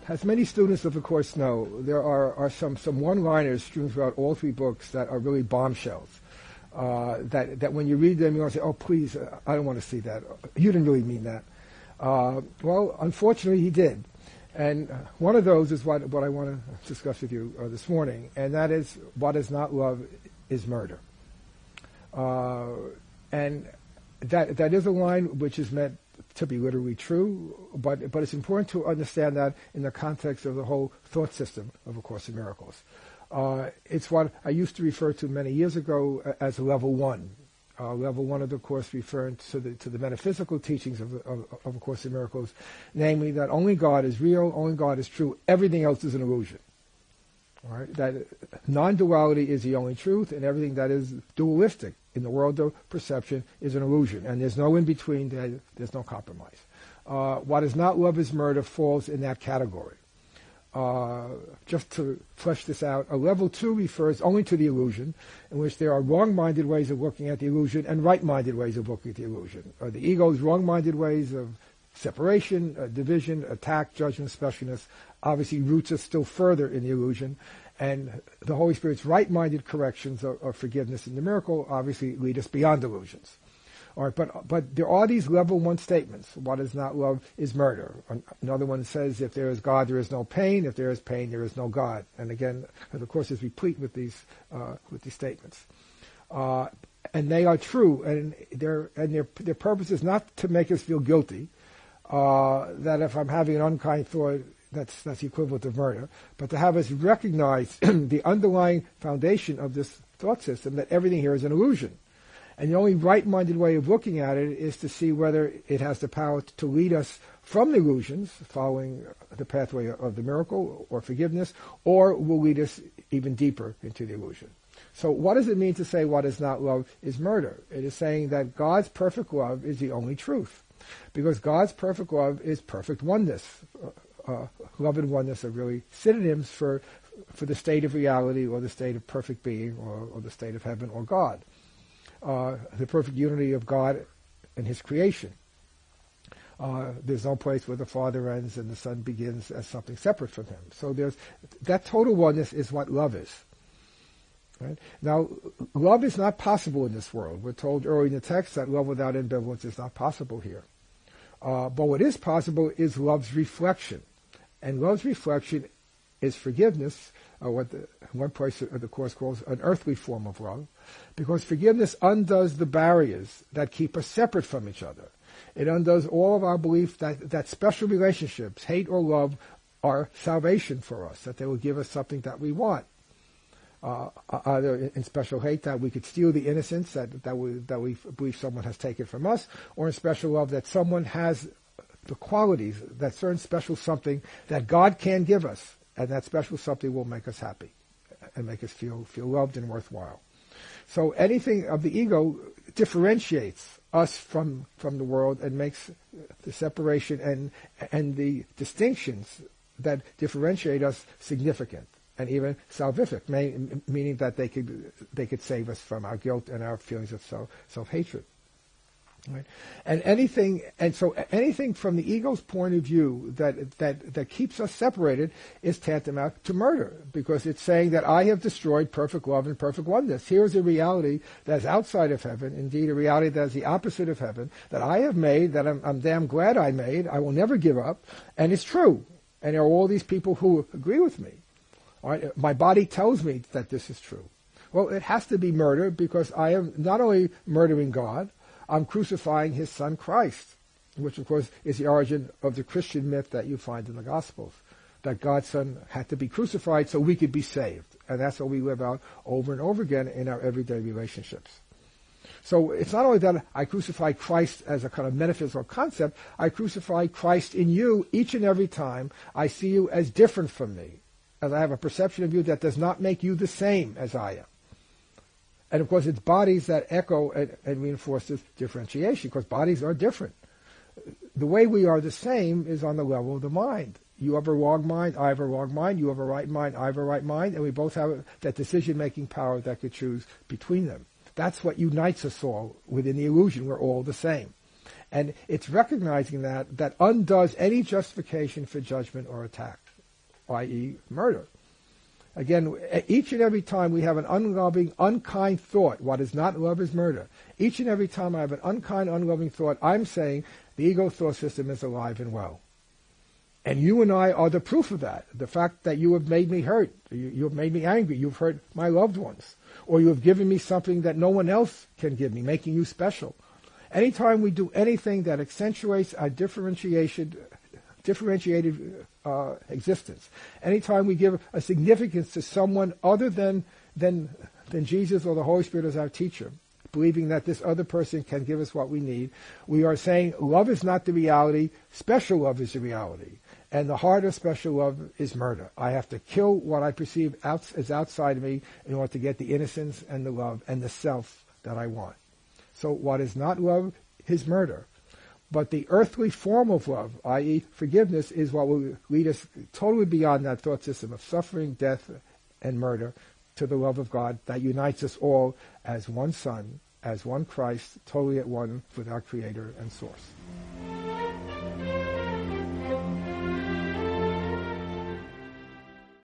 as many students of the course know, there are some one-liners strewn throughout all three books that are really bombshells. That when you read them, you want to say, "Oh, please, I don't want to see that. You didn't really mean that." Well, unfortunately, he did. And one of those is what I want to discuss with you this morning, and that is, what is not love is murder. And that is a line which is meant to be literally true, but it's important to understand that in the context of the whole thought system of A Course in Miracles. It's what I used to refer to many years ago as level one. Level one of the Course referring to the metaphysical teachings of A Course in Miracles, namely that only God is real, only God is true, everything else is an illusion. All right? That non-duality is the only truth, and everything that is dualistic in the world of perception is an illusion, and there's no in-between, there's no compromise. What is not love is murder falls in that category. Just to flesh this out, a level 2 refers only to the illusion, in which there are wrong-minded ways of looking at the illusion and right-minded ways of looking at the illusion. The ego's wrong-minded ways of separation, division, attack, judgment, specialness, obviously roots us still further in the illusion, and the Holy Spirit's right-minded corrections of forgiveness in the miracle obviously lead us beyond illusions. All right, but there are these level 1 statements. What is not love is murder. Another one says, if there is God, there is no pain. If there is pain, there is no God. And again, the Course is replete with these statements. And they are true, and their purpose is not to make us feel guilty. That if I'm having an unkind thought, that's the equivalent of murder, but to have us recognize the underlying foundation of this thought system, that everything here is an illusion. And the only right-minded way of looking at it is to see whether it has the power to lead us from the illusions, following the pathway of the miracle or forgiveness, or will lead us even deeper into the illusion. So what does it mean to say what is not love is murder? It is saying that God's perfect love is the only truth, because God's perfect love is perfect oneness. Love and oneness are really synonyms for the state of reality, or the state of perfect being, or the state of heaven or God. The perfect unity of God and His creation. There's no place where the Father ends and the Son begins as something separate from Him. So that total oneness is what love is. Right? Now, love is not possible in this world. We're told early in the text that love without ambivalence is not possible here. But what is possible is love's reflection. And love's reflection is forgiveness, what one place of the Course calls an earthly form of love, because forgiveness undoes the barriers that keep us separate from each other. It undoes all of our belief that special relationships, hate or love, are salvation for us, that they will give us something that we want. Either in special hate that we could steal the innocence that we believe someone has taken from us, or in special love that someone has the qualities, that certain special something that God can give us, and that special something will make us happy and make us feel loved and worthwhile. So anything of the ego differentiates us from the world and makes the separation and the distinctions that differentiate us significant and even salvific, meaning that they could save us from our guilt and our feelings of self-hatred. Right? So anything from the ego's point of view that keeps us separated is tantamount to murder, because it's saying that I have destroyed perfect love and perfect oneness. Here's a reality that's outside of heaven, indeed a reality that is the opposite of heaven, that I have made, that I'm damn glad I made, I will never give up, and it's true. And there are all these people who agree with me. All right? My body tells me that this is true. Well, it has to be murder, because I am not only murdering God, I'm crucifying His Son Christ, which of course is the origin of the Christian myth that you find in the Gospels, that God's Son had to be crucified so we could be saved. And that's what we live out over and over again in our everyday relationships. So it's not only that I crucify Christ as a kind of metaphysical concept, I crucify Christ in you each and every time I see you as different from me, as I have a perception of you that does not make you the same as I am. And of course, it's bodies that echo and reinforce this differentiation, because bodies are different. The way we are the same is on the level of the mind. You have a wrong mind, I have a wrong mind, you have a right mind, I have a right mind, and we both have that decision-making power that could choose between them. That's what unites us all within the illusion. We're all the same. And it's recognizing that undoes any justification for judgment or attack. i.e. murder. Again, each and every time we have an unloving, unkind thought, what is not love is murder. Each and every time I have an unkind, unloving thought, I'm saying the ego thought system is alive and well. And you and I are the proof of that. The fact that you have made me hurt, you have made me angry, you've hurt my loved ones, or you have given me something that no one else can give me, making you special. Anytime we do anything that accentuates our differentiated existence, anytime we give a significance to someone other than Jesus or the Holy Spirit as our teacher, believing that this other person can give us what we need, we are saying love is not the reality, special love is the reality. And the heart of special love is murder. I have to kill what I perceive as outside of me in order to get the innocence and the love and the self that I want. So what is not love is murder. But the earthly form of love, i.e. forgiveness, is what will lead us totally beyond that thought system of suffering, death, and murder to the love of God that unites us all as one Son, as one Christ, totally at one with our Creator and Source.